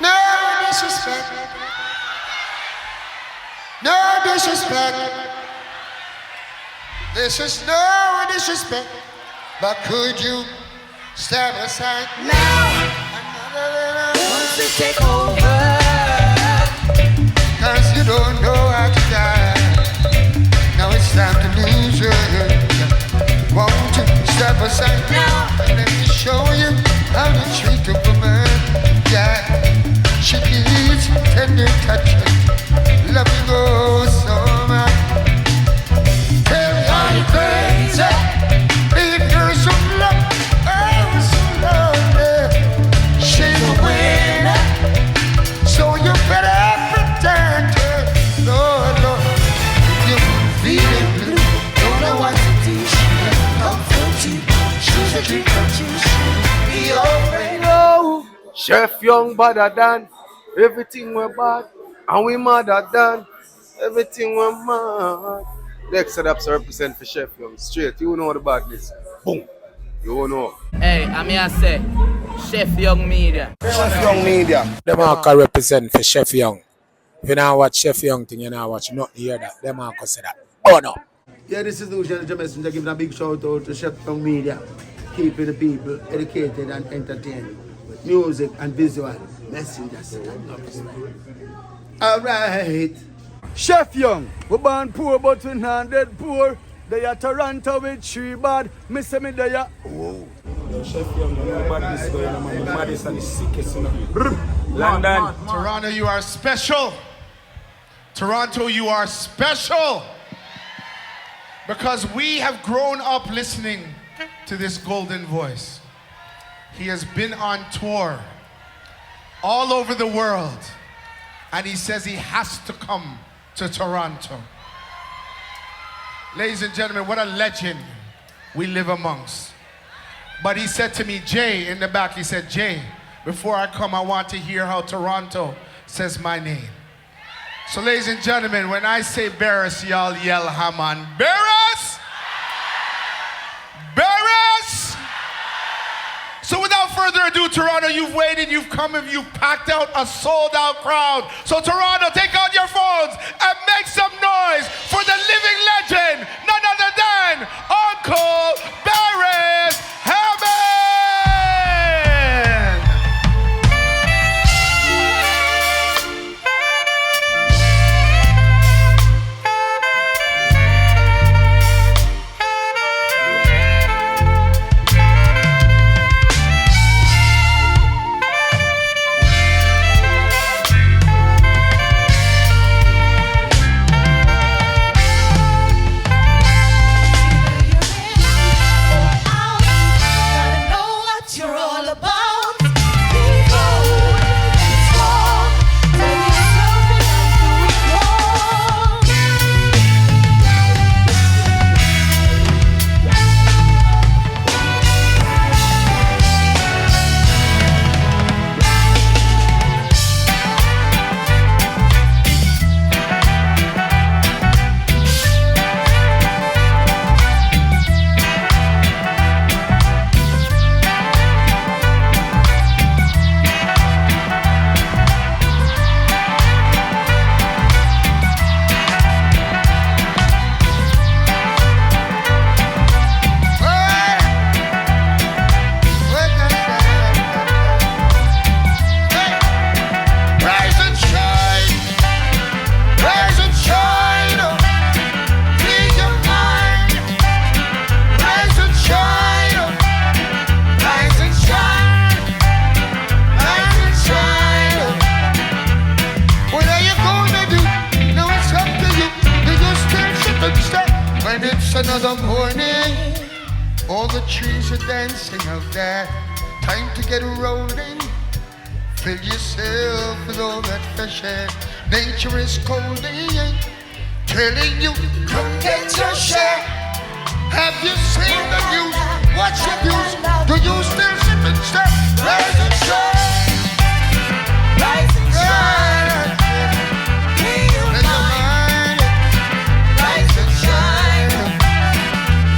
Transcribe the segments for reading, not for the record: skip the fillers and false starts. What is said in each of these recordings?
No disrespect. No disrespect. This is no disrespect. But could you step aside now? Wants to take over. Cause you don't know how to die. Now it's time to lose you. Won't you step aside now and let me show you how to treat a woman? Yeah, she needs tender touching, loving oh so much. Tell me are you crazy? If you're so low, oh so lonely. She's a winner, so you better pretend to. Lord, Lord, you're feeling blue, don't know what to do. She come from you, she's a drink of juice. Be alright. Chef Young better than everything we're bad, and we mother than everything we're mad. Next setups represent for Chef Young. Straight, you know the badness. Boom. You know. Hey, I'm here to say, Chef Young Media. Chef Young Media. Them all can represent for Chef Young. If you now watch Chef Young thing, you now watch not hear that. Them all can say that. Oh no. Yeah, this is Lucian the Messenger giving a big shout out to Chef Young Media, keeping the people educated and entertained with music and visual messengers. Alright. Chef Young, we born poor but we not dead poor. They are Toronto with 3 bad. Me say me they are. Whoa. Chef Young, you know about this going on, man. The maddest and the sickest, you know. London. Toronto, you are special. Toronto, you are special. Because we have grown up listening to this golden voice. He has been on tour all over the world. And he says he has to come to Toronto. Ladies and gentlemen, what a legend we live amongst. But he said to me, Jay, in the back, he said, Jay, before I come, I want to hear how Toronto says my name. So ladies and gentlemen, when I say Beres, y'all yell Hammond. Beres! Beres! So without further ado, Toronto, you've waited, you've come, and you've packed out a sold-out crowd. So Toronto, take out your phones and make some noise for the living legend, none other than Uncle Beres Hammond! Another morning, all the trees are dancing out there. Time to get rolling. Fill yourself with all that fresh air. Nature is calling, telling you, come get your share. Have you seen the news? What's the news? Do you still sit and stare? Rise and shine. Rise and shine. Let your mind rise and shine.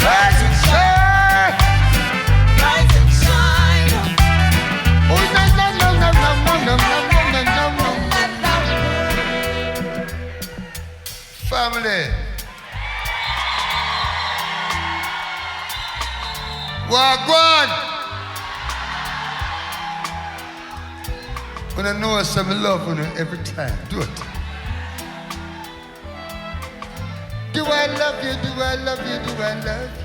Rise and shine. Rise and shine. Oh, no, no, no, no, no, no, no, no, no, family. Wagwan. When I know some love on her every time, do it. Do I love you? Do I love you? Do I love you?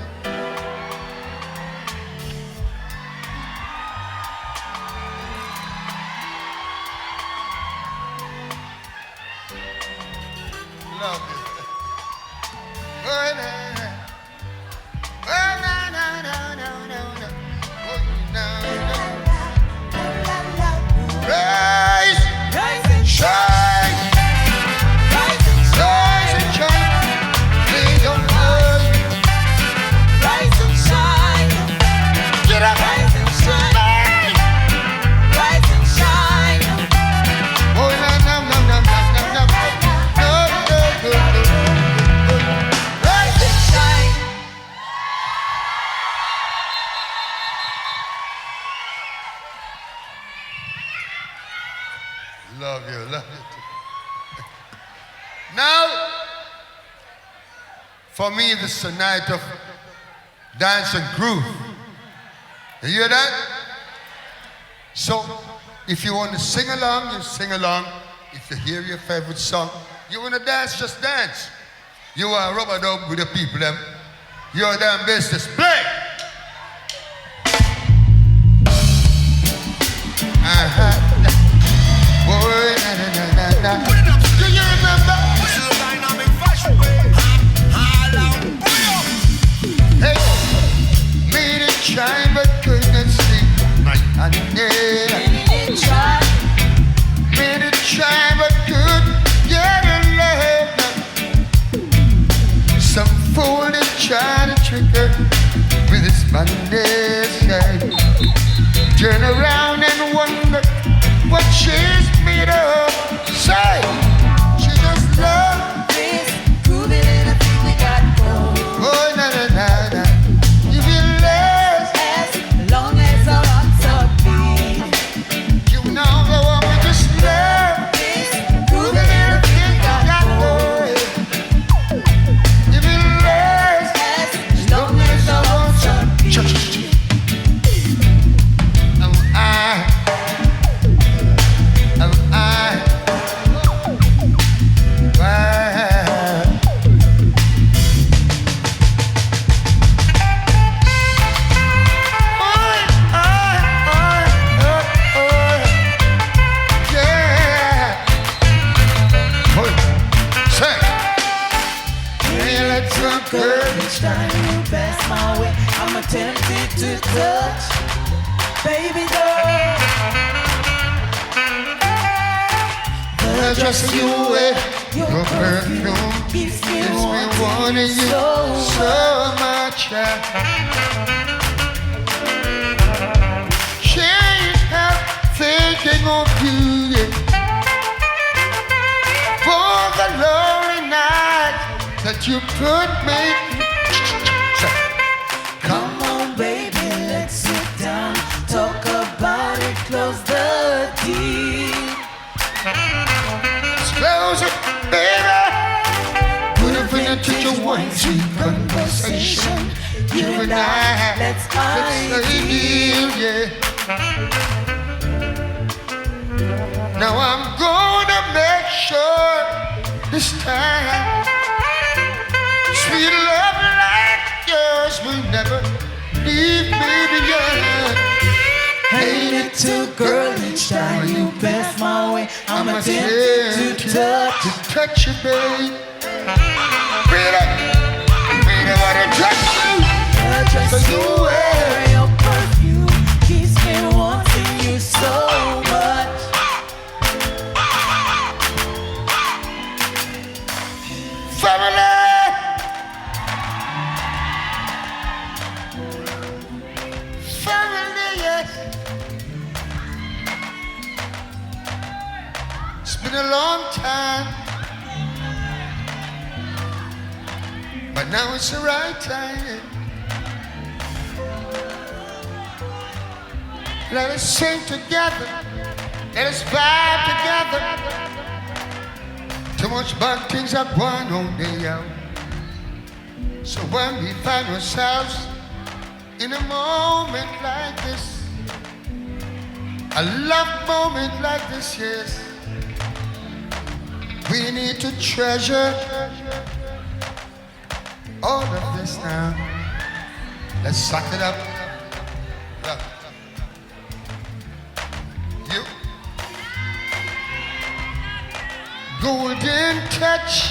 Love you. Oh, no, no. Oh, no, no, no, no, no, no. Oh, no, no. Rise, rise and shine. Rise and shine. Please don't hurry. Rise and shine. Get up. Rise and shine. Rise and shine. Oh, no, no, no, no, no, no, no. No, no, no, no. Rise and shine. Love you, love you. Now, for me, this is a night of dance and groove. You hear that? So, if you want to sing along, you sing along. If you hear your favorite song, you want to dance, just dance. You are rubber dub with the people, them. Your damn business. Play! Boy, na na na na na. Do you remember? Hey, made it shine but couldn't sleep. Night and day. Made it shine but couldn't get enough. Some fool that tried to trick her with his Monday side. Turn around and wonder what she's made of. Say, she just loves this groovy little thing we got going. Oh, na na na na. You feel less as long as our hearts are beating. You know the woman just loves this groovy little thing we got going. You feel less as long as our hearts are beating. Each time you pass my way, I'm tempted to touch, baby girl. The dress you wear, your perfume keeps me wanting you so much. Can't help thinking of you, yeah. For the lonely night that you put me. Come on, baby, let's sit down, talk about it, close the deal. Close it, baby. Put it into your one sweet conversation. You and I, let's deal, yeah. Now I'm gonna make sure this time sweet love like yours will never leave me behind. Hate it too, girl, each time you pass my way, I'm tempted to touch you, babe. Really, really wanna touch you. Just you wear your perfume keeps me wanting you so much. Family. It's been a long time, but now it's the right time. Let us sing together, let us vibe together to So much bad things are going on there. So when we find ourselves in a moment like this, a love moment like this, yes, we need to treasure all of this now. Let's suck it up. Look. You. Golden touch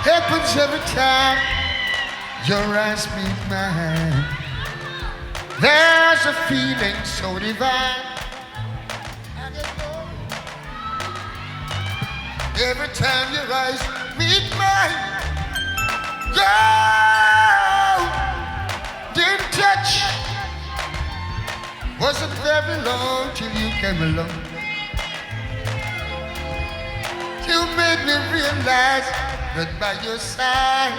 happens every time your eyes meet mine. There's a feeling so divine. Every time your eyes meet mine, golden touch. Wasn't very long till you came along. You made me realize that by your side,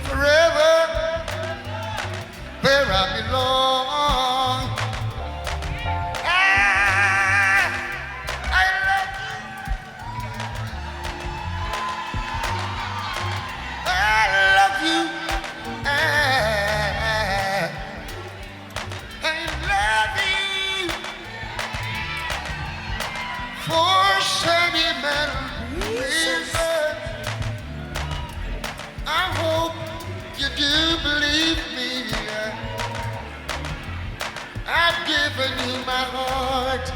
forever, where I belong. I love you. I love you. I love you. For sentimental reasons, I hope you do believe me. I've given you my heart.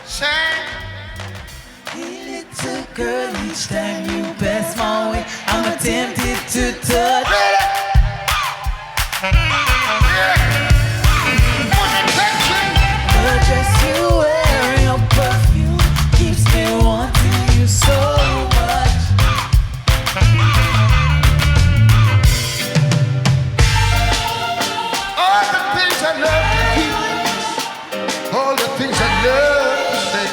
Sang. Hey, little girl, each time you pass my way, I'm tempted to touch. But just you wearing a perfume keeps me wanting you so much. All the things I love to keep, all the things I love to say.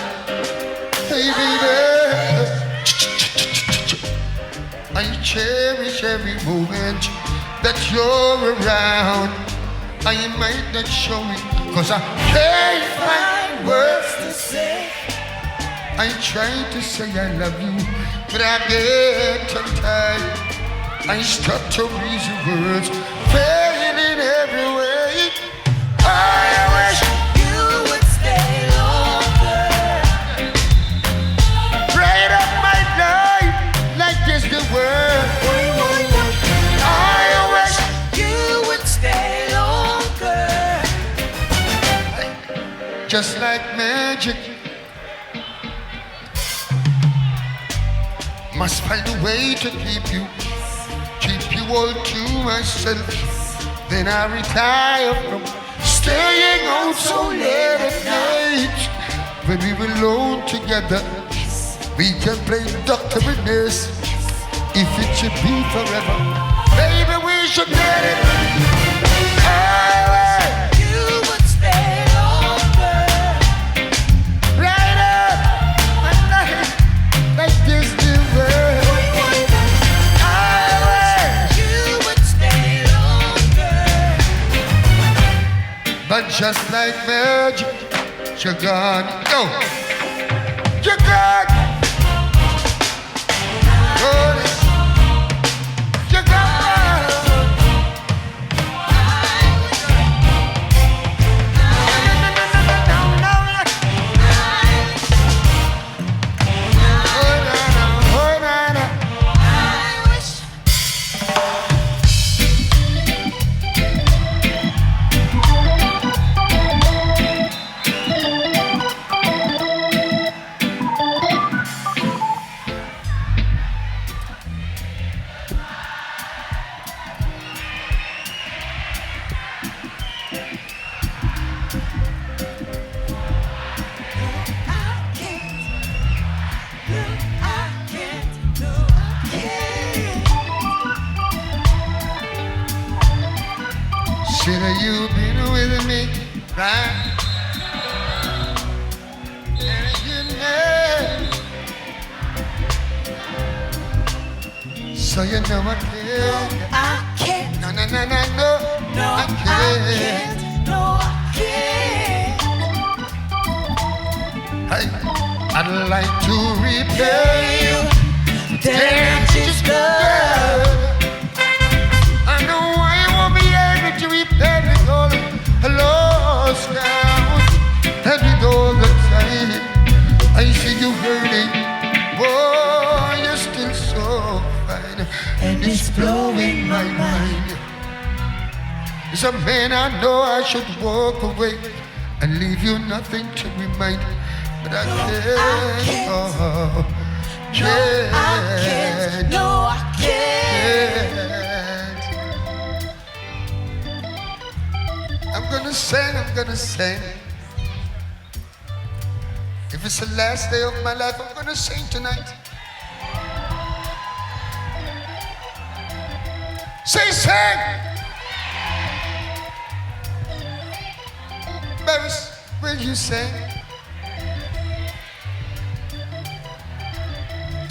Hey baby, I cherish every moment that you're around. I might not show it, cause I can't find words to say. I try to say I love you, but I get tongue-tied. I stop to reason words, failing every way. I wish You would stay longer. bright up my life like this the world. I wish You would stay longer. just like magic. Must find a way to keep you all to myself. Then I retire from staying out so late at night. When we were alone together, we can play doctor and nurse. If it should be forever, baby, we should get it. You would stay longer. Right up my life like this new world. You would stay longer. But just like magic, you're gone. Go. You're gone. Oh, you're gone. Oh, na, na. Should have you been with me, right? And you know, so you know I can't. I can't. No, no, no, no, no. No, I I can't. can't. No, I can't. Hey. like to repay you. Damages done. I know I won't be able to repay it all. I lost count. And with all the time I see you hurting. Boy, you're still so fine. And it's blowing my mind. As a man I know I should walk away and leave you nothing to remind. But I can't. Oh, can't. No, I can't. I'm gonna sing. If it's the last day of my life, I'm gonna sing tonight. Say, sing! Beres, will you sing?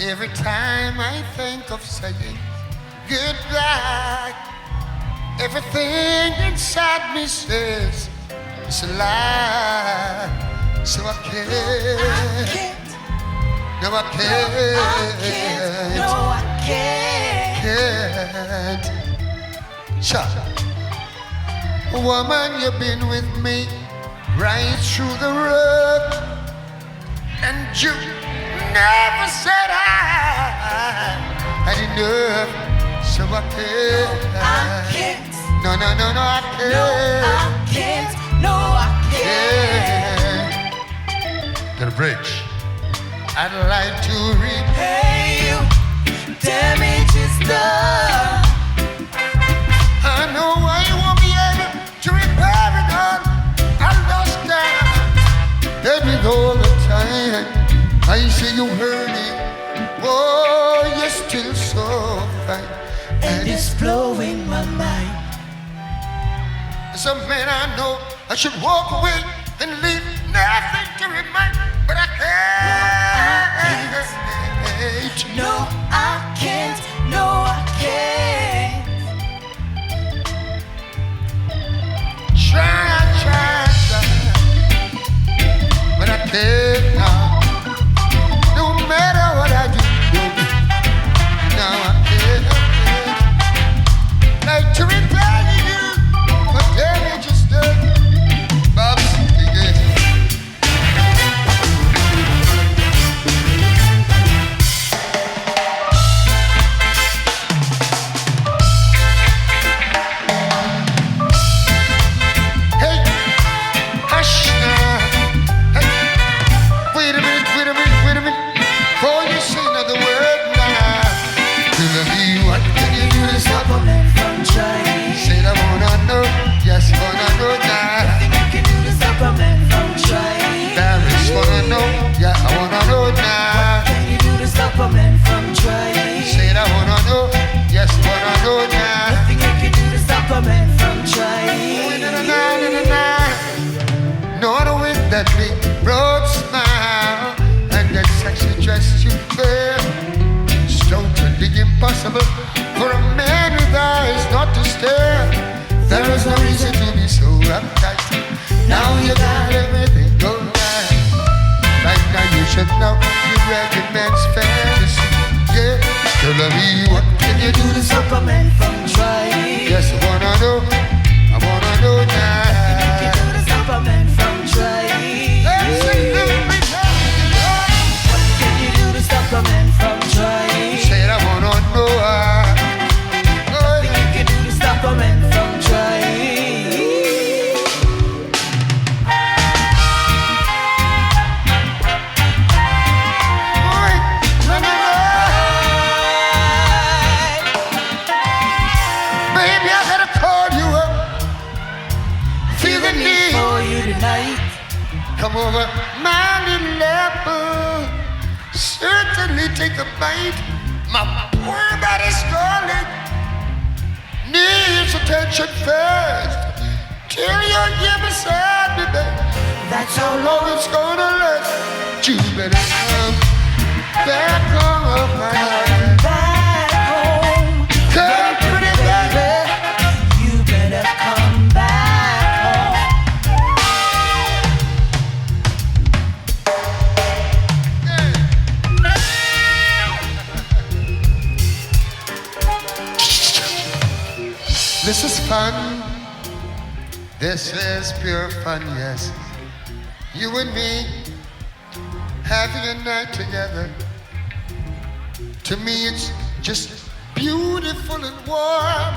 Every time I think of saying goodbye, everything inside me says it's a lie. So I can't. No, I can't. No, I can't. Shut. Woman, you've been with me right through the road, and you never said I had enough. So I can't. No, I can't. No, I can't. No, I can't. To the bridge. I'd like to repay you. Damage is done. I know I won't be able to repair it all. I lost that. And with all the time I see you hurting. Oh, you're still so fine. And it's blowing my mind. As a man I know I should walk away and leave nothing to remind. But I can't. No, I can't. No, I can't. Try. But I can't now. No matter what I do. Now I can't. Like to repay you for damages done. Bob's again. Yes, wanna know now. Nothing I can do to stop a man from trying. Beres wanna know, yeah, I wanna know now. What can you do to stop a man from trying? Said I wanna know, yes, wanna know now. Nothing I can do to stop a man from trying. Know the way that big broad smile and that sexy dress you wear. It's totally impossible for a man with eyes not to stare. There is no reason to be so uptight. Now you got everything going right. Right now you should know you're every man's fantasy. Yeah, tell me what can you do to stop a man from trying? Yes, I wanna know now. What can you do to stop a man from trying? What can you do to stop a man from trying? Said I wanna know. Nothing you can do to stop a man from trying. Baby, I gotta call you up. Feel the need for you tonight. Come over, my little apple. Certainly take a bite. My poor body's calling. Needs attention first. Till you give me side, baby. That's how long it's gonna last. You better come back home, my heart. Back home. Come, pretty baby. You better come back home. fun. This is pure fun, yes. You and me having a night together. To me, it's just beautiful and warm.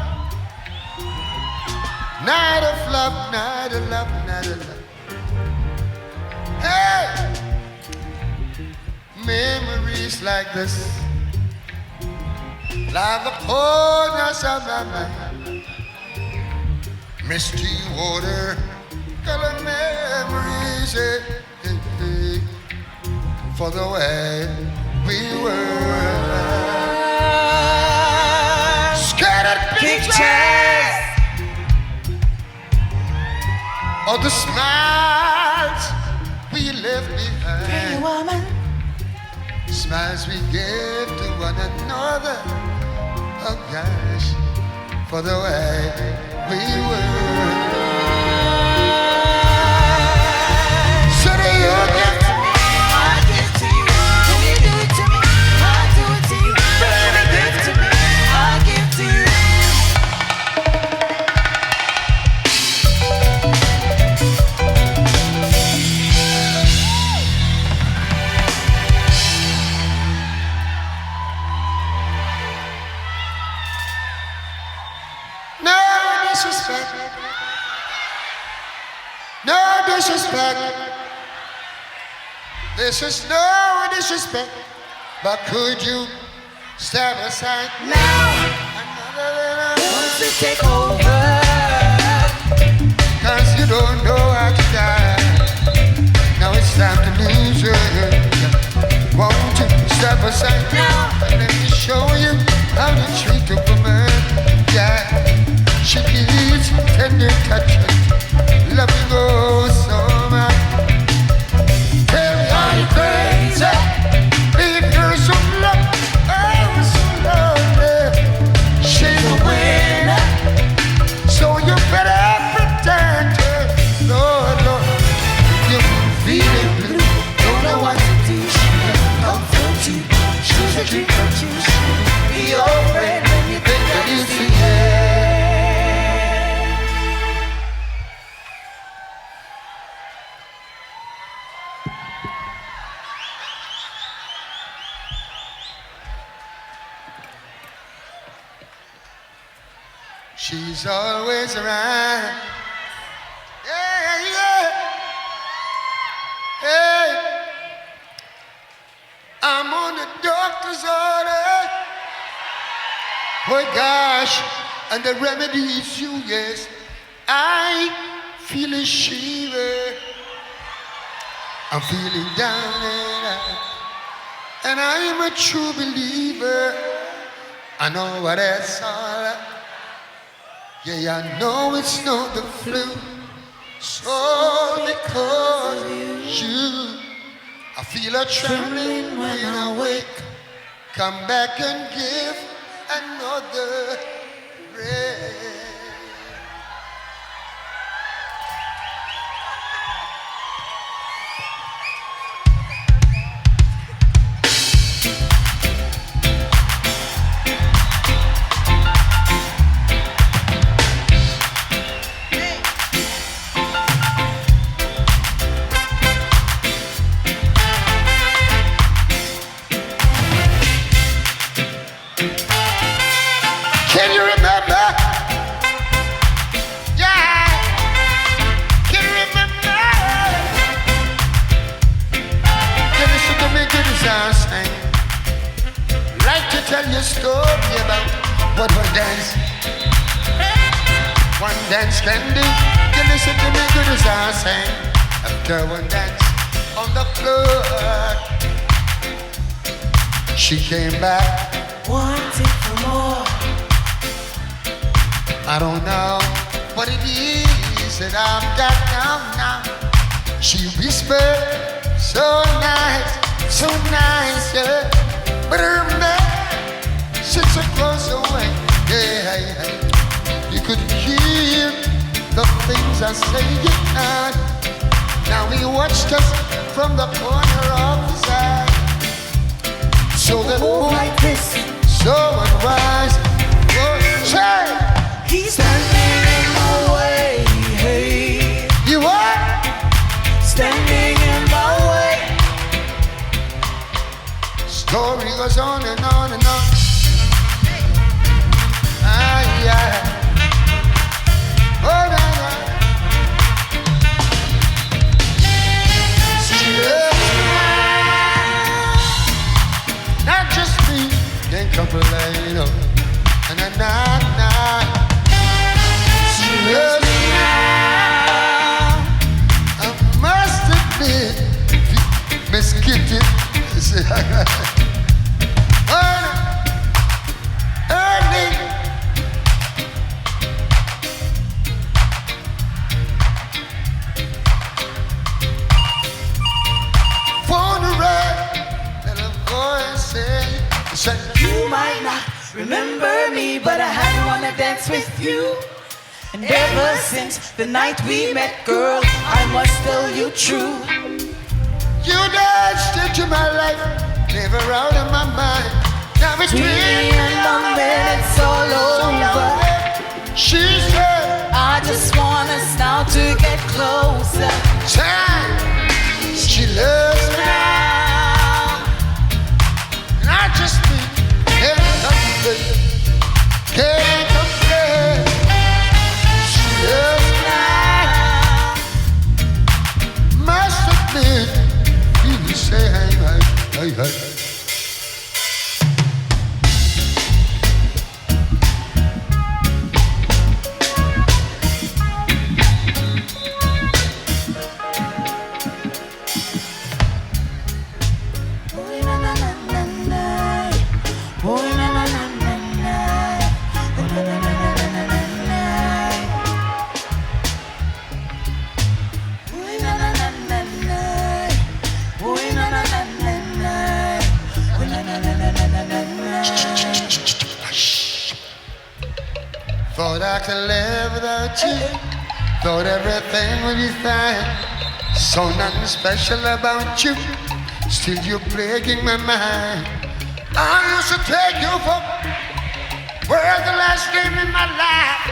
Night of love, night of love, night of love. Hey! Memories like this lie upon us of my mind. Misty water, color memories, for the way we were. Scattered pictures of the smiles we left behind. Pretty woman. Smiles we gave to one another. Oh gosh, for the way we were. So do you give to me? I give to you. Can you do it to me? I do it to you. Baby, give to me. I give to you. No disrespect. No disrespect. This is no disrespect. But could you step aside Now, another little? wants to take over. Cause you don't know how to die. Now it's time to lose her. Won't you step aside Now. and let me show you how to treat a woman? Yeah, she needs tender touching, loving oh so much. Tell me, are you crazy? Leave her some love, oh so lonely. She's a winner, so you better pretend her. Lord, Lord, you're feeling blue, Don't know what to do. She can comfort you. She's a dream come true. She will be your friend when you think that it's the end. she's always around. Yeah, yeah. Hey, I'm on the doctor's order. Oh gosh, and the remedy is you, yes. I feel a shiver. I'm feeling down and I am a true believer. I know what it's all. Yeah, I know it's not the flu. So because you, I feel a trembling when I wake. Come back and give another breath. Can you remember? Yeah. Can you remember? Can you listen to me good as I sing? Like to tell you a story about what one dance can do. Can you listen to me good as I sing? After one dance on the floor, she came back Wanting for more. I don't know what it is that I've got now. She whispered, so nice, yeah. But her man sits across the way. Yeah. You could hear the things I say. Yeah. Now he watched us from the corner of his eye. So that Like this. so unwise. Oh, say. He's standing standing in my way. Story goes on and on and on. Ah, yeah. Oh, no, no. She loves me. Not just me, can't complain. Oh. And I she loves me now. I must admit, Miss Kitty, early. Phone ring, little voice say, You might not remember me, but I had wanna dance with you. And ever since the night we met, girl, I must tell you true. You danced into my life, never out of my mind. Now it's We and then it's all over. She said, I just want us now to get closer. time, she loves me now. Not just me, can't complain. Can't complain. She loves me now. Must admit, you say, hey, hey, hey. Thought I could live without you. Thought everything would be fine. So nothing special about you. Still you're plaguing my mind. I used to take you for were the last game in my life.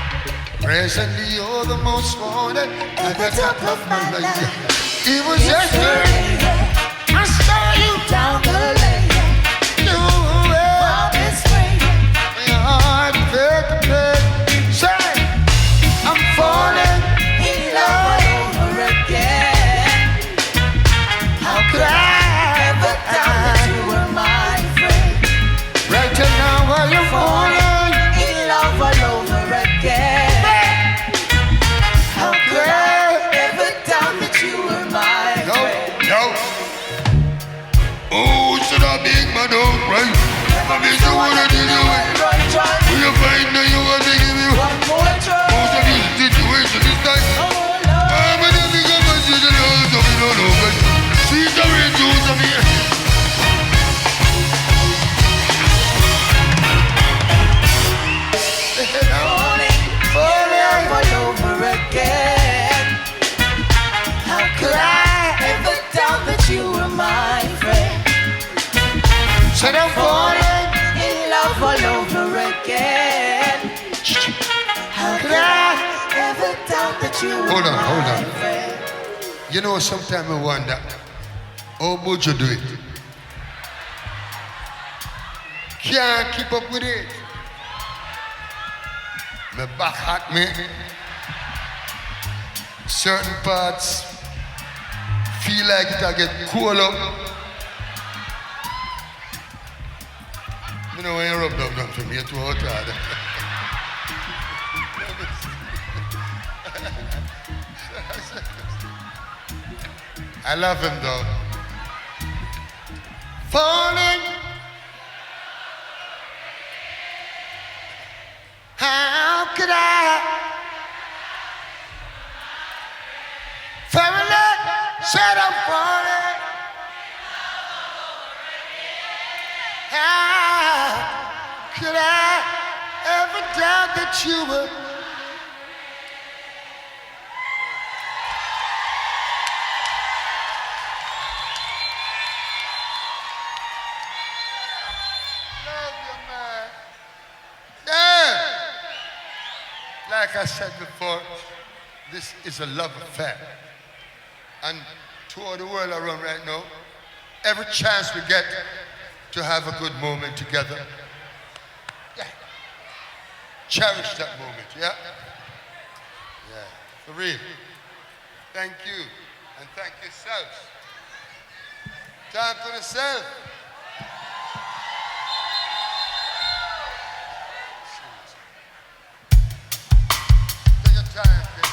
Presently you're the most wanted at the top of my life. It was yesterday I saw you Down the lane, you my best friend. your heart felt the pain. Say, I'm falling In love all over again. How could I ever doubt that you were my friend? right now while you're falling. In love all over again. How could I ever doubt that you were my No, friend? no. Oh, should I big man out, right? I mean, so what I did you with? Run, try Will you find that you want to give me one more try. most of this situation this time? Oh, Lord. I'm gonna think I'm gonna see the nose of it all over. See the red juice of it. Falling all over again. How could I ever doubt that you were my friend? Said I'm falling. In love all over again. How could I ever doubt that you were Hold on, hold my on. friend? You know, sometimes I wonder, how would you do it? Can't keep up with it. My back hot me. Certain parts feel like it I get cool up. You know when you rub down for me, it's too hot. I love him though. Falling. How could I? Family said I'm falling. How could I ever doubt that you were? Love you, man. Yeah. Like I said before, this is a love affair. And tour the world around right now. Every chance we get to have a good moment together. Yeah. Cherish that moment, yeah? Yeah, for real. Thank you, and thank yourselves. Time for the self. Take your time, kid.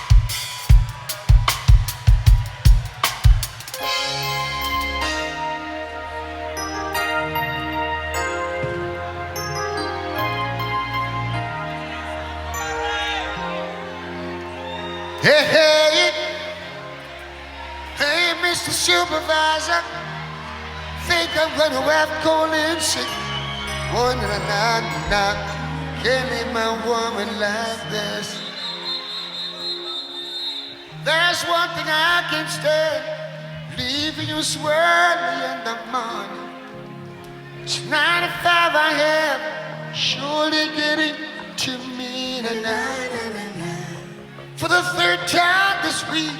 Hey, hey, hey, Mr. Supervisor. Think I'm gonna have cold and sick. One and a knock. Can't leave my woman like this. There's one thing I can stand, leaving you swirly in the morning. It's 95 I have, surely getting to me tonight. For the third time this week,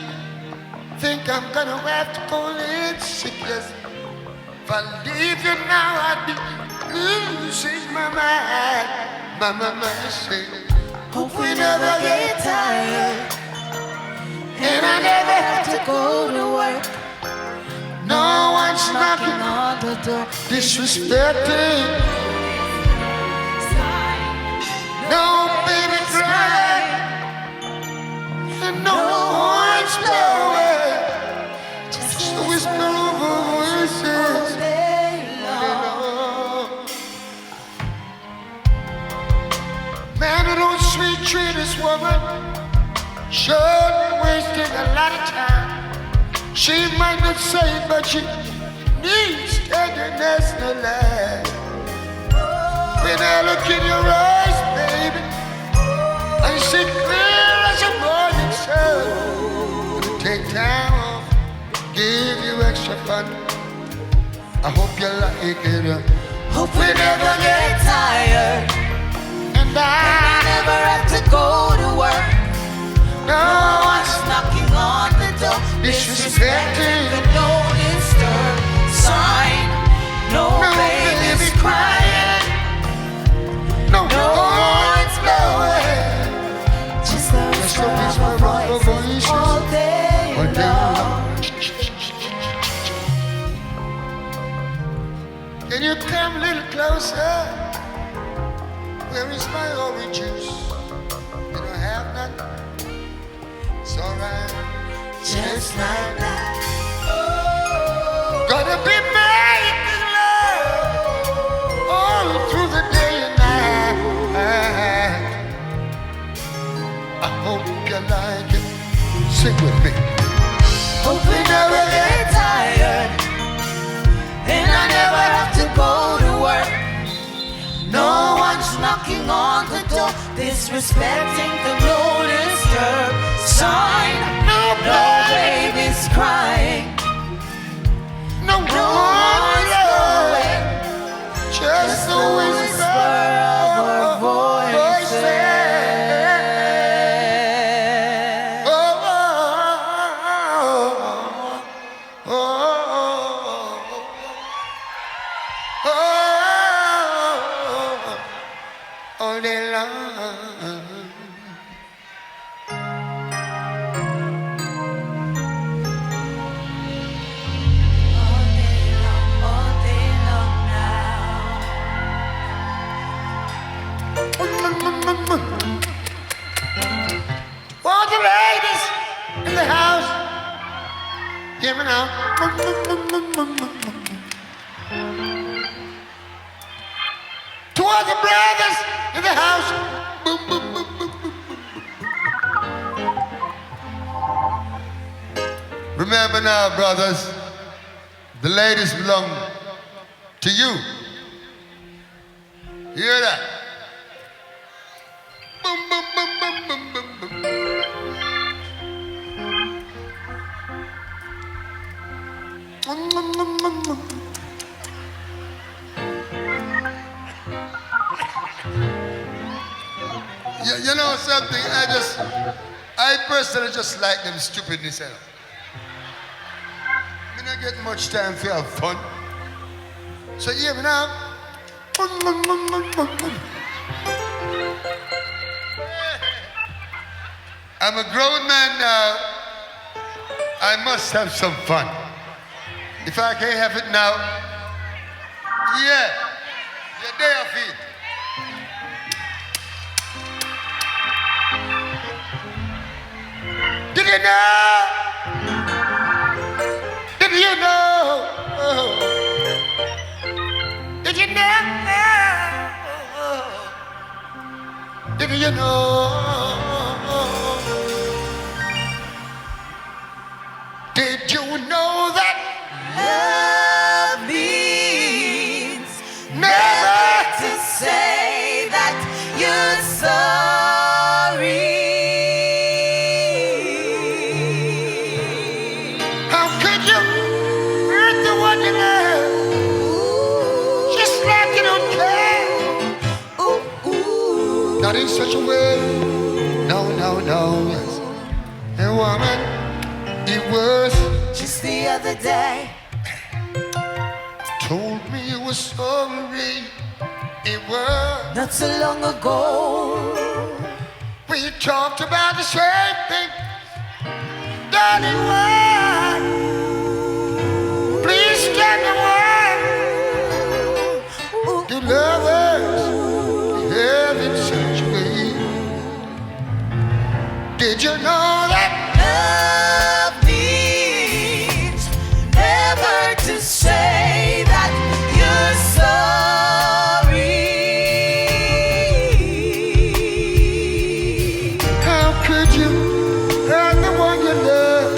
think I'm gonna have to call in sick. Yes. If I leave you now, I'd be losing my mind. My mama said, hope we never get tired, and I never have to go to work. No one's knocking on the door, disrespecting. No baby crying, and no horns blowing, just a whisper of voices. Man who don't sweet treat this woman, surely wasting a lot of time. She might not say it, but she needs tenderness to life. When I look in your eyes, baby, I see clear as a morning sun. It'll take time off, give you extra fun. I hope you like it. Hope we never get tired, and I never have to go to work. No one's knocking on the door, disrespecting the no disturb sign. No babies crying, no horns blowing, just a whisper of voices all day long. Can you come a little closer? Where is my orange juice? You don't have none? It's alright, just like that. Gonna be making love all through the day and night. I hope you like it. Sing with me. Hope we never get tired, and I never have to go to work. No one's knocking on the door, disrespecting the no disturb sign. No babies crying, no one's blowing, just a whisper of her voices. All day long. All the ladies in the house, hear me now. To all the brothers in the house, remember now, brothers, the ladies belong to you. Hear that? Boom, boom, boom, boom, boom, boom, boom. You know something? I personally just like them stupidness. get much time for have fun. So hear me now. I'm a grown man now. I must have some fun. If I can't have it now, yeah, you're there for it. Did you know? Did you know? Did you know? Did you know? Did you know that Love means never to say that you're sorry. how could you hurt the one you love just like you don't care? Not in such a way. No, no, no. Yes. A woman, it was Just the other day, told me you were sorry. It was not so long ago. we talked about the same thing. Darling, why? Please tell me why. Do lovers behave in such a way? Did you know that Love means never to say that you're sorry. how could you hurt the one you love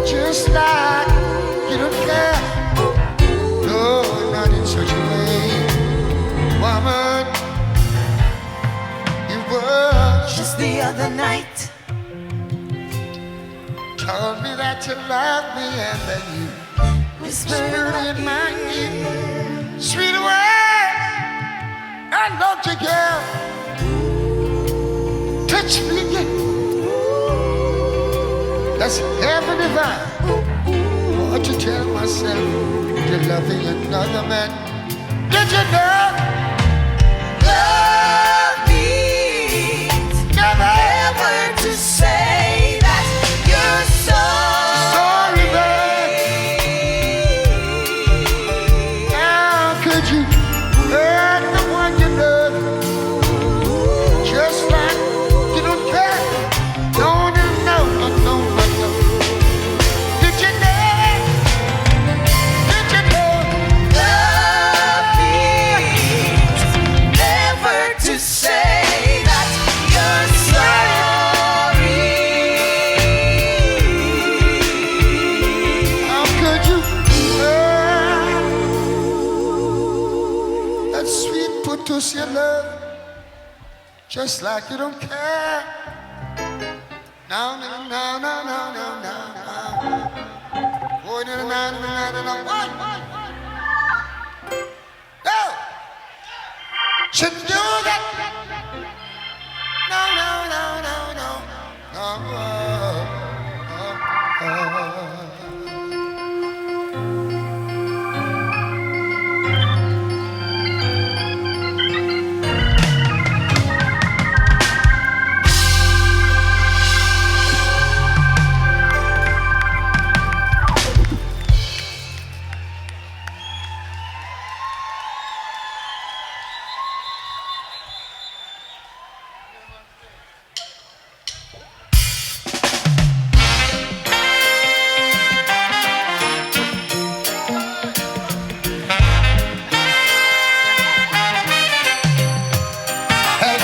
just like you don't care? No, not in such a way. Woman, you were Just the other night, told me that you love me and that you whispered in my ear sweet words I love to girl. Touch me again. That's heaven divine. Want to tell myself you're loving another man. Did you know? love means Never never to say that you're sorry, man. sorry. How could you hurt the one you love just like you don't care? No, no, no, no, no, no, no. Did you know? Did you know? Love means never to say that you're sorry. How could you hurt that sweet pussy you love just like you don't care? No, no, no, no, no, no, no, no. Oh, no, no, no, no, no, no. What? No! Shouldn't do that. No, no, no, no, no. Oh, oh, Hey,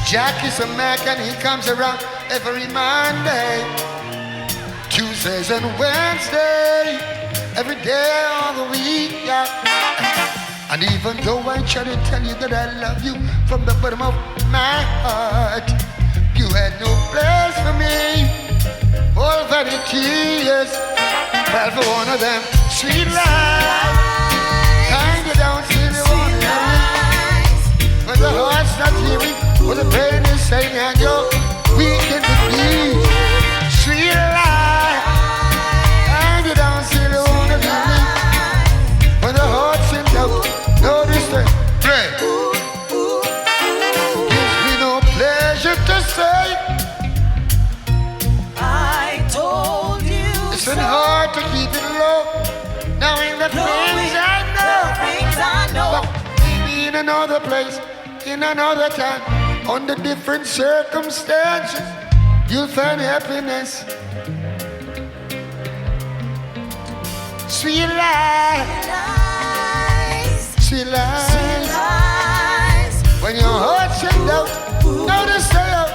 Jack is a Mac and he comes around every Monday, Tuesdays and Wednesday, every day of the week, yeah. And even though I try to tell you that I love you from the bottom of my heart, you had no place for me. All vanity is fell for one of them sweet lies. Kind you don't see the one when the heart's not hearing what the pain is saying and you're weak in the knees. Sweet lie, and you don't been hard to keep it low, knowing the things I know. But maybe in another place, in another time, under different circumstances, you'll find happiness. Sweet lies, sweet lies. When your heart's in doubt, notice the love.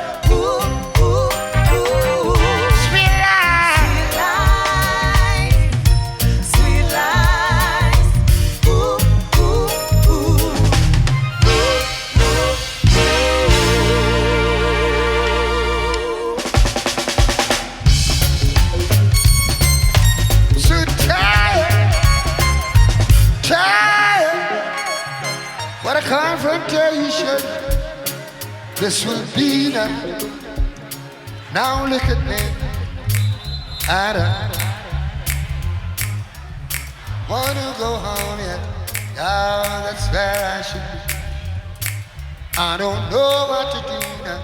What a confrontation this will be now. Now look at me. I don't want to go home yet. Now that's where I should be. I don't know what to do now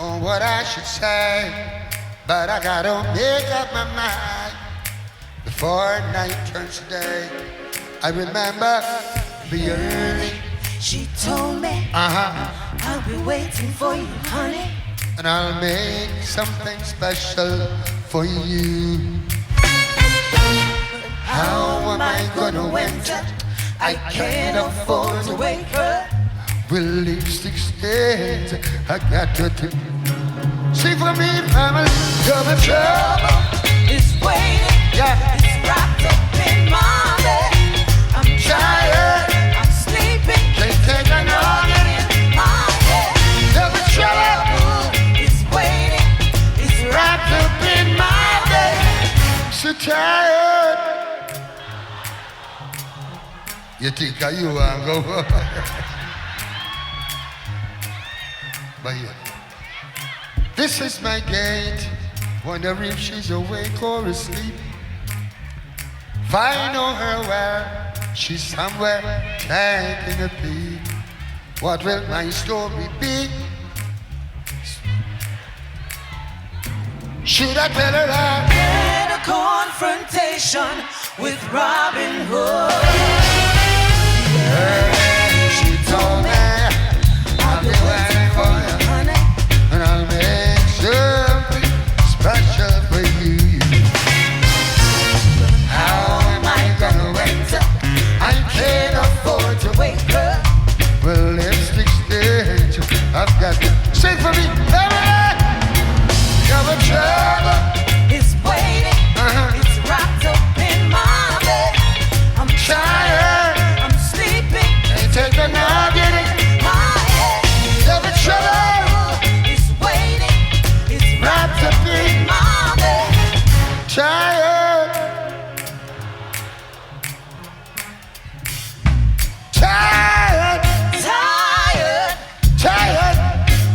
or what I should say, but I gotta make up my mind before night turns to day. I remember the early. She told me I'll be waiting for you, honey, and I'll make something special for you. How am I gonna winter? I can't afford to wake her. With lipstick stains, I got to do. See for me, family, double trouble is waiting. Yeah. It's wrapped up in my bed. I'm tired, I'm sleeping. Can't take another in my head. Double trouble is waiting. It's wrapped up in my bed. So tired. You think you want to go? But yeah. This is my gate. Wonder if she's awake or asleep. If I know her well, she's somewhere taking a peek. What will my story be? Should I tell her I had a confrontation with Robin Hood? She told me I'll be waiting for you, honey, and I'll make something special for you. How am I gonna wait? I can't afford to wait her. Well, lipstick stage, I've got to sing for me, everyone. Double trouble is waiting. It's wrapped up in my bed. I'm tired, I'm sleeping. ain't taking no getting. My head. Double trouble is waiting. It's wrapped up in my bed. tired, tired, Tired, tired,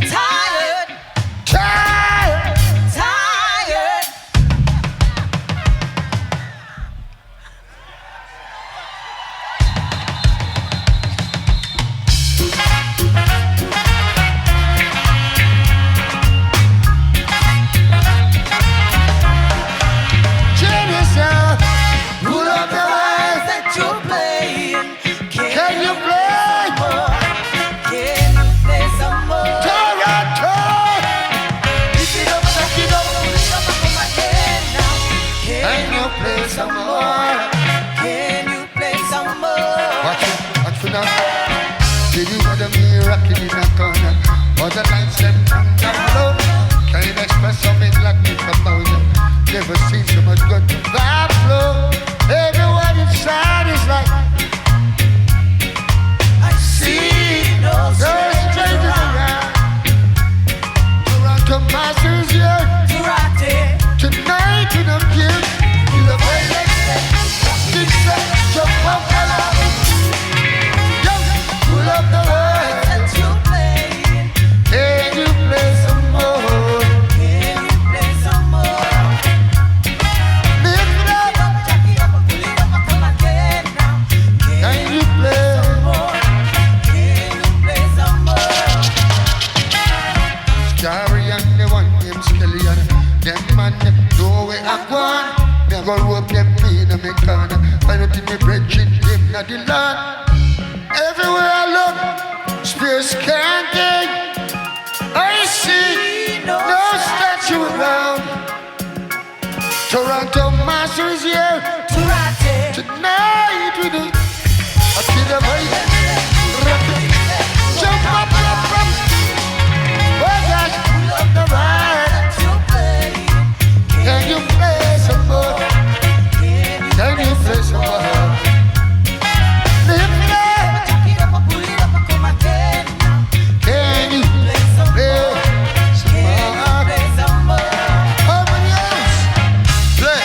tired, tired. tired. Genius, pull up the eyes. That you're playing. Can you play? Can you play some more? Toronto. Lift it up, lift it up, pull it up on my head now. Can you play some more? Can you play some more? Watch for now. Did you want me rocking in a corner? Other lights them come down low. Can you express something like me about you? Never seen so much good vibe flow. Everyone inside is like, I see no strangers around. Toronto Masters here tonight in a kid. You the way they say, big set, jump up and up. Yo, pull up the world. that you're playing. Can you play some more? Can you play some more? Lift it up. Jack it up, pull it up on my head now. one. Me a go rope them in a me corner. Find out in me brethren, them not the land. Everywhere I look, spears canting. I see no statue around. Toronto Master is here. Tonight we do. I feel the vibe. Jump up, up, up. Oh gosh, love the ride. Can you play some more? Can you play some more? Lift it up. Can you play some more? Everybody else, play.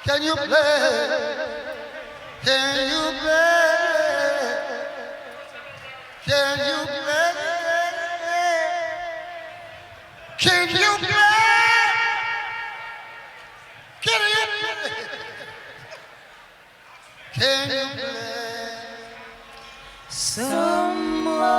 Can you play? Can you play? Can you play? Can you play? Can you play? Can you play? Some more.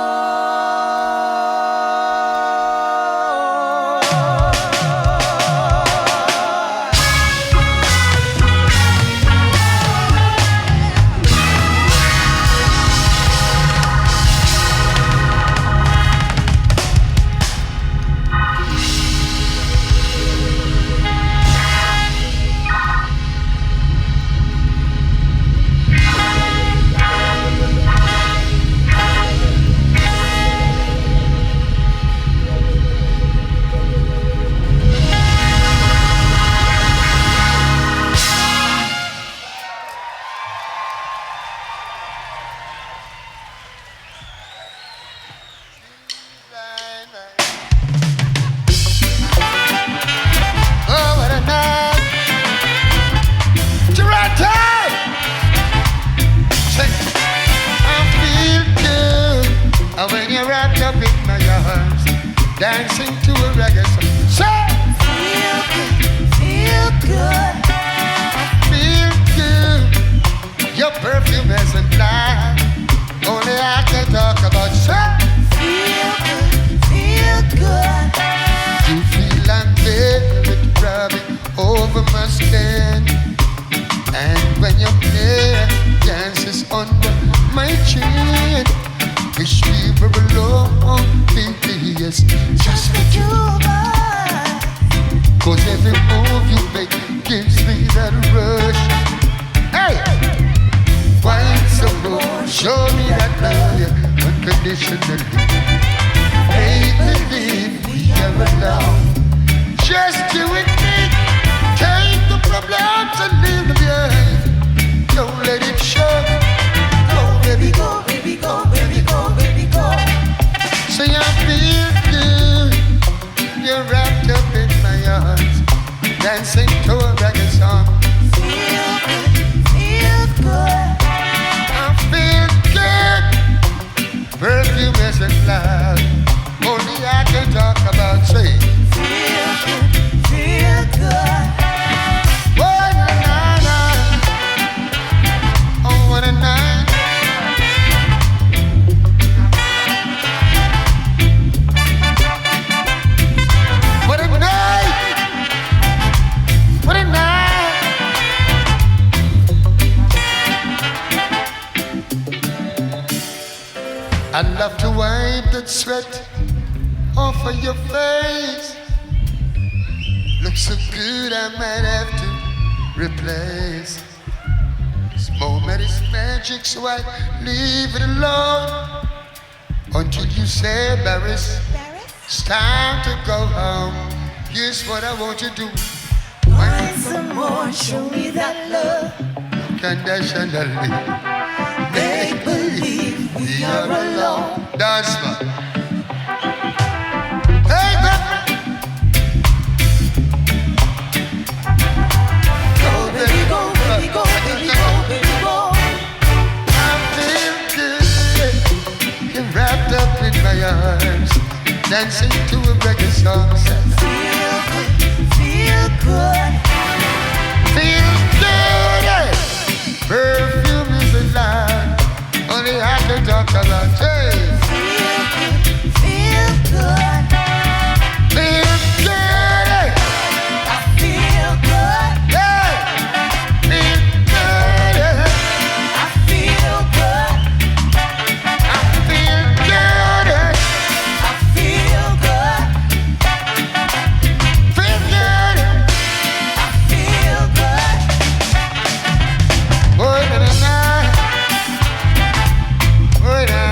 Dancing to a reggae song. Feel good, feel good. Your perfume isn't lie. Only I can talk about feel good. You feel I'm velvet rubbing over my skin. And when your hair dances under my chin, wish we were alone, baby, yes, just for you, boy. 'Cause every move you make gives me that rush. Hey! Wine some more, show me that love unconditionally. Make believe we are alone. Just you and me. Take the problems and leave them behind. Don't let it show. Go, baby, go, baby, go, baby, go, baby, go. Say I feel good. You're wrapped up in my arms, dancing to a reggae song. Feel good. I feel good. Perfume isn't loud. Only I can talk about say. Feel good. What a night. Oh, what a night. What a night. What a night. I'd love to wipe that sweat off of your face. Looks so good I might have to replace. This moment is magic, so I leave it alone until you say, Beres, it's time to go home. Here's what I want you to do. Want some more? Show me that love. Conditionally. Make believe we are alone. Dance, man. Hey, man. Go, baby, go, baby, go, baby, go, baby, go. I feel good. You're wrapped up in my arms, dancing to a reggae song. Feel good, feel good. Feel good. Hey. Perfume is alive. Only I can talk about. Hey. Feel good, feel good. Feel good. Hey. I feel good. Yeah. Feel good. Yeah. I feel good. I feel good. Yeah. I feel good. Feel good. I feel good. Boy, na na na. Boy, na.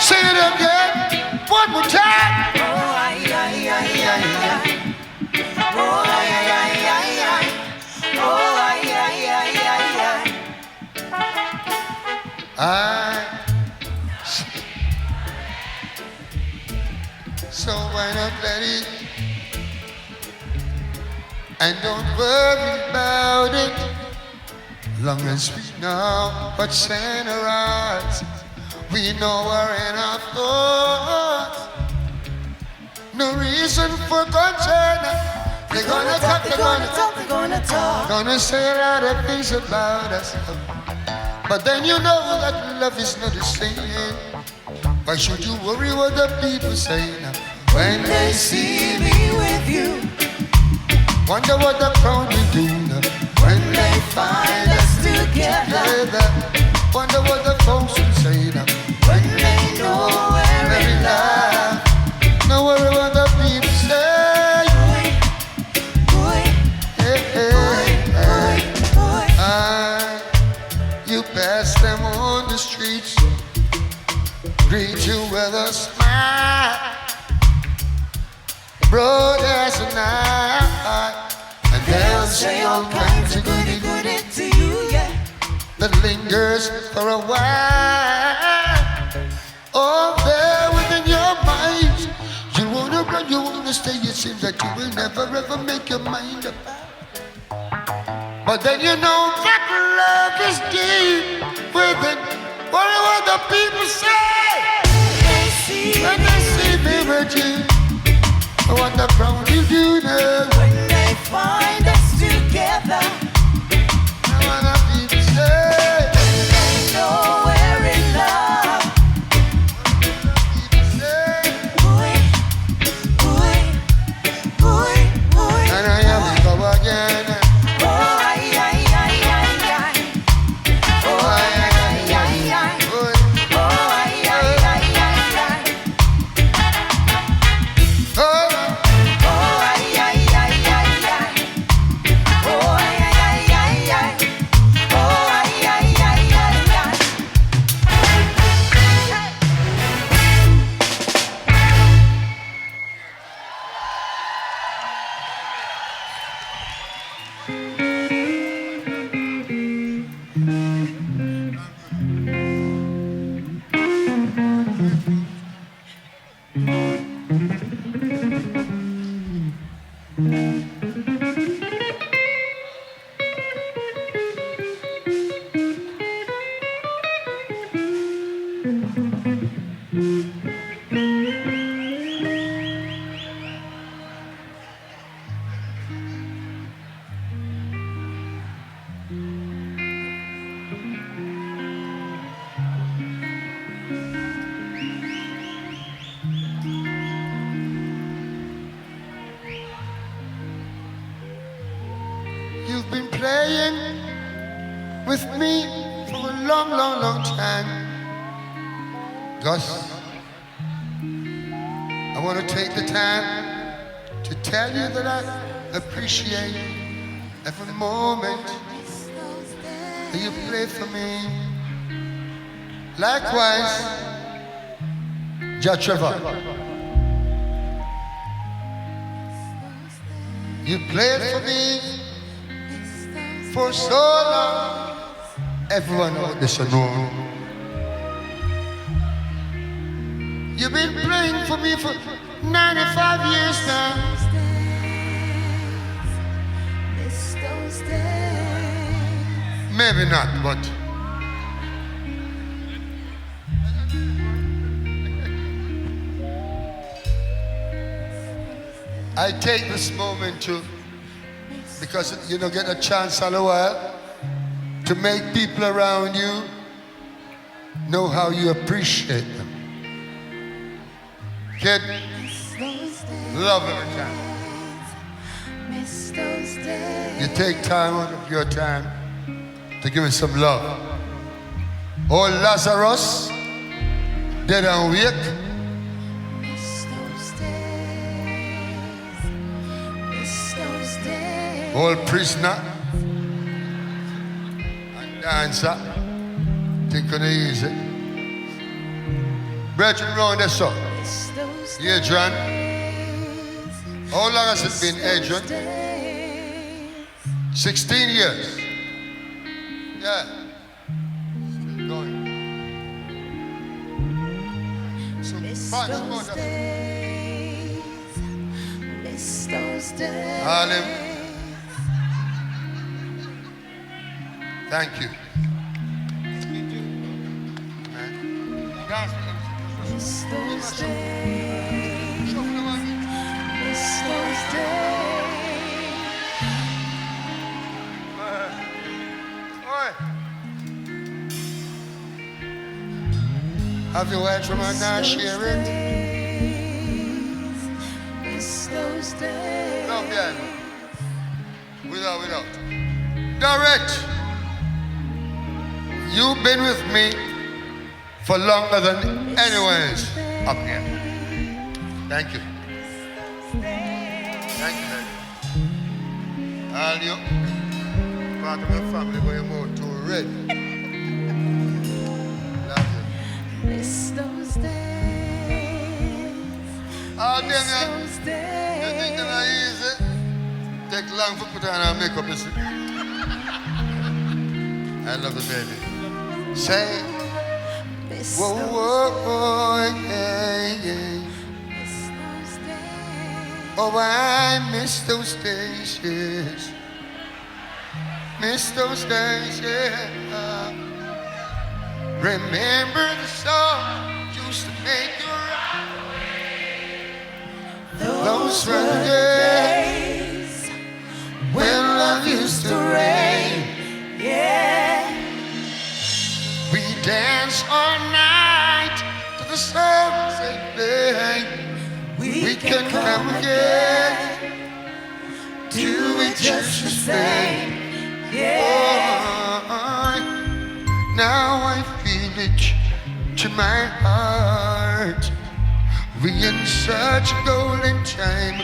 Sing it again, one more time. Oh, ay, ay, ay, ay, ay. Oh, ay, ay, ay, ay, ay. Oh, ay, ay, ay, ay, ay. So why not let it? And don't worry about it. Long as we know what's in our hearts, we know we're in our thoughts. No reason for concern. They're gonna talk, they're gonna talk, they're gonna talk. Gonna say a lot of things about us. But then you know that love is not a sin. Why should you worry what the people say now? When they see me with you, wonder what the crowd will do now. When they find us together, wonder what the folks will say now. When they know we're in love, no worry what the people say. Hey, hey, hey. You pass them on the streets, greet you with a smile, brothers and I, and they'll say all kinds of goody To you, yeah. that lingers for a while. All there within your mind, you wanna run, you wanna stay. It seems that you will never ever make your mind up. But then you know that love is deep within. Worry what the people say. When they see me with you, what the crowd will do now. When they find us together, What the people say. they know we're in love. People say. Ooh, ooh, ooh, ooh. And I am go again. Oh, ay, ay, ay, ay, ay. Oh, ay, ay, ay, ay. Oh, Oh, ay, ay, ay, ay, ay. oh. Oh, ay, ay, ay, ay, ay. Oh, ay, ay, ay, ay, ay. Oh, ay, ay, ay, ay, ay. You've been playing with me for a long, long, long time. Gus, I want to take the time to tell you that I appreciate every moment that you play for me. Likewise, Ja Trevor, you played for me for so long. Everyone out there should know. You've been playing for me for 95 years now. Maybe not, but I take this moment to, because you don't get a chance in a while, to make people around you know how you appreciate them. Kid, love every time. You take time out of your time to give me some love. Oh, Lazarus, dead and wake. Old prisoner and dancer, take it easy. Brethren round there, so. Adrian. How long has it been, Adrian? 16 years. Yeah. Still going. So, fast about that. Hallelujah. Thank you. Miss those days. Miss those days. Have you heard from her now? Share it. Miss those days. No, bien. Without. Direct. You've been with me for longer than anyone else up here. Thank you. Thank you, lady. All you, part of your family, but you're more too red. Love you. Miss those days. Oh, damn, Miss you those days. You think they're easy? Take long for put on our makeup, you see. I love you, baby. Say, whoa, yeah. Oh, I miss those days, yes. Miss those days, yeah. Remember the song used to make you right. Those were the days when love used to rain, yeah. We dance all night to the sunset play. We can come again, do it just the same. Yeah. Oh, now I feel it to my heart. We in such golden time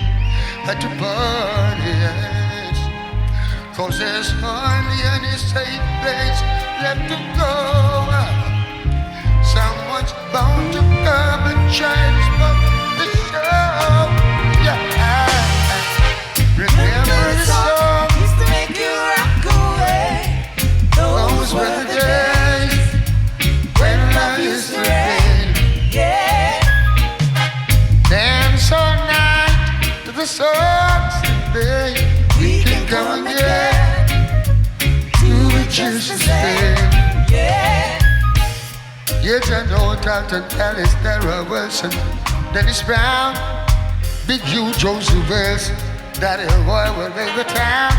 at the party, yes. 'Cause there's hardly any safe place left to go. Someone's bound to come and change the show. Yeah. Remember the song used to make you rock away. Those were the days when love used to rain. Yeah. Dance all night to the songs today. We can come again, do it just the same. Yeah. Yes, I know Dalton Ellis, Dara Wilson, Dennis Brown, Big Hugh, Joseph Wells, Daddy Boy will make the town.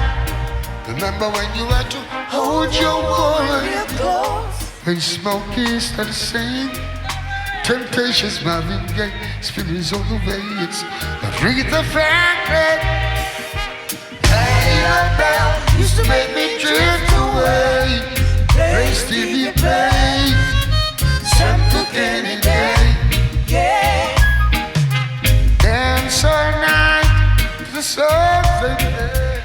Remember when you had to hold your woman Real close. when Smokey started singing? Temptations, Marvin Gaye, spinning all the way. It's Aretha Franklin. Hey, that bell used to make me drift away. Play Stevie play, some took any day. Yeah. Dance all night to the songs they play.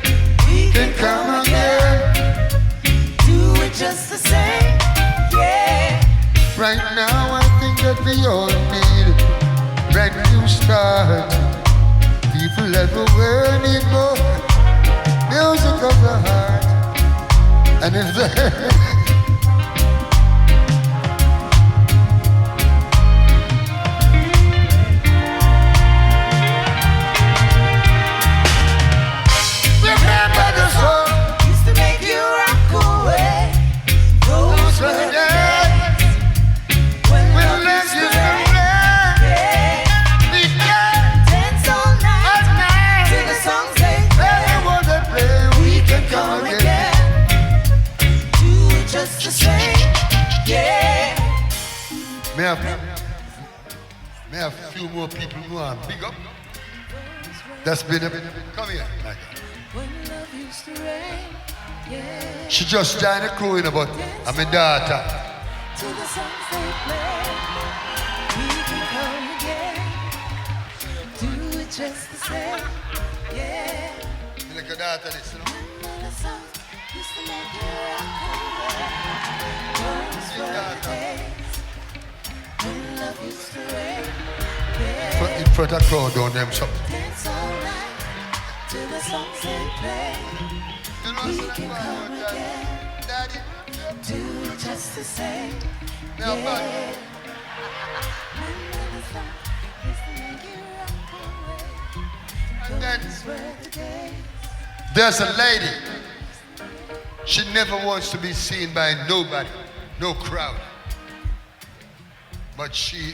We Can come again. do it just the same. Yeah. Right now I think that we all need a brand new start. People everywhere need more music of the heart. And if they remember the song, Used to make you rock away. Those were the days when love used to rain. Yeah. we can Dance all night to the songs they play. we can Come come again. again. Do it just the same. Yeah. May I have a few more people who are big up? That's been a come here. When love used to rain. Yeah. She just joined the crew in about I'm my daughter. To the songs they play. We can come again. Do it just the same. Yeah. Like a daughter this, you know? The songs used to make you rock away. Those were the days when love love used to rain. In front of crowd down them something. Dance all night till the songs they play. You know We what's can come again. Daddy? Do it just the same. Now, man. And then there's a lady. She never wants to be seen by nobody, no crowd. But she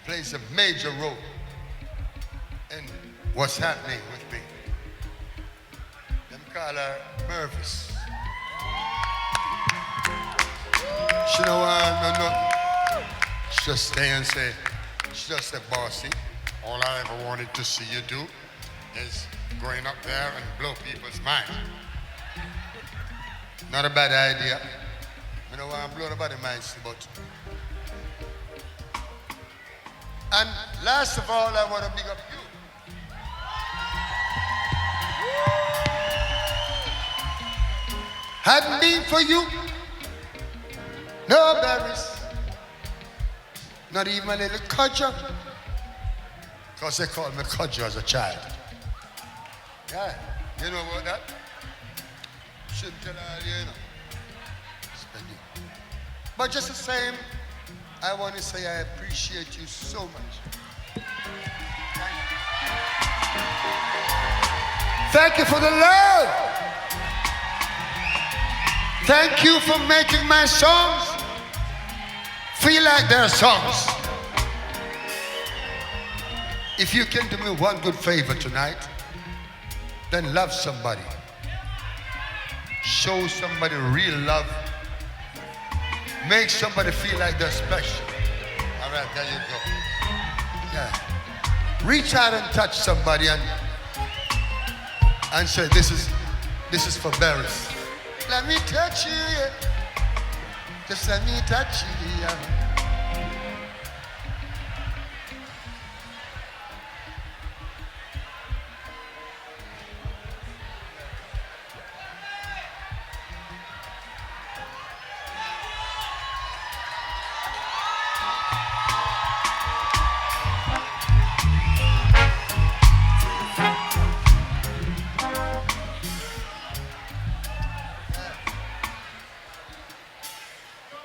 plays a major role in what's happening with me. Them call her Mervis. She don't want no. She just stay and say, she just said, bossy, all I ever wanted to see you do is going up there and blow people's minds. Not a bad idea. You know why I'm blowing about the minds, but. And last of all, I want to big up you. Hadn't been for you, no berries, not even a little cudger, because they called me cudger as a child. Yeah, you know about that? Shouldn't tell all you know. Spend you. But just the same, I want to say I appreciate you so much. Thank you for the love. Thank you for making my songs feel like they're songs. If you can do me one good favor tonight, then love somebody. Show somebody real love. Make somebody feel like they're special. All right, there you go. Yeah. Reach out and touch somebody and say, this is for Beres. Let me touch you, yeah. Just let me touch you, yeah.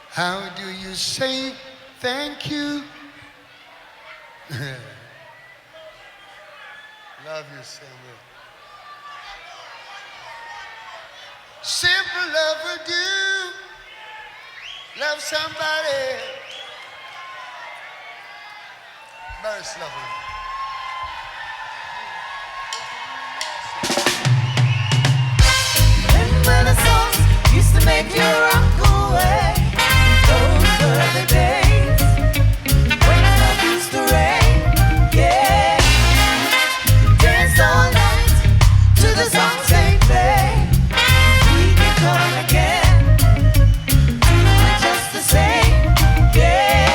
How do you say thank you? Love you so much. Simple love will do. Love somebody. Beres lovely. Remember the songs used to make you rock away. Those were the days when love used to rain. Yeah, dance all night to the songs they play. We can come again, do it just the same. Yeah,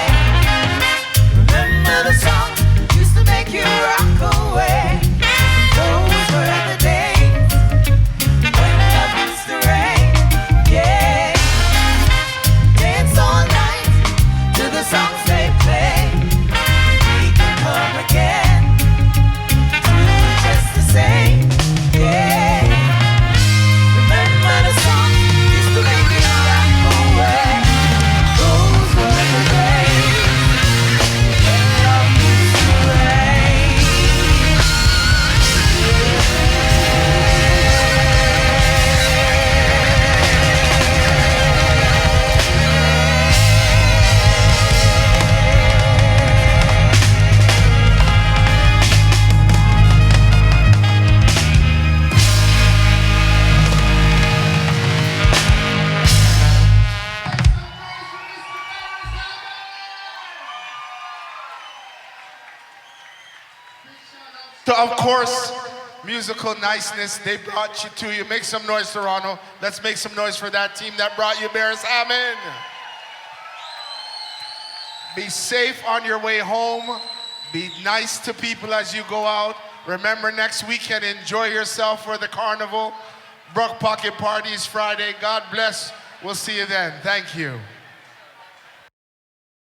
remember the songs used to make you rock away. Those were the days when love used to rain. Yeah, dance all night to the songs they play. We can come again, do it just the same. Yeah, remember the songs used to make you rock away. Those were the days when love used to rain. So of course, musical niceness, they brought you to you. Make some noise, Toronto. Let's make some noise for that team that brought you Beres Hammond. Be safe on your way home. Be nice to people as you go out. Remember, next weekend, enjoy yourself for the carnival. Brook Pocket Parties Friday. God bless. We'll see you then. Thank you.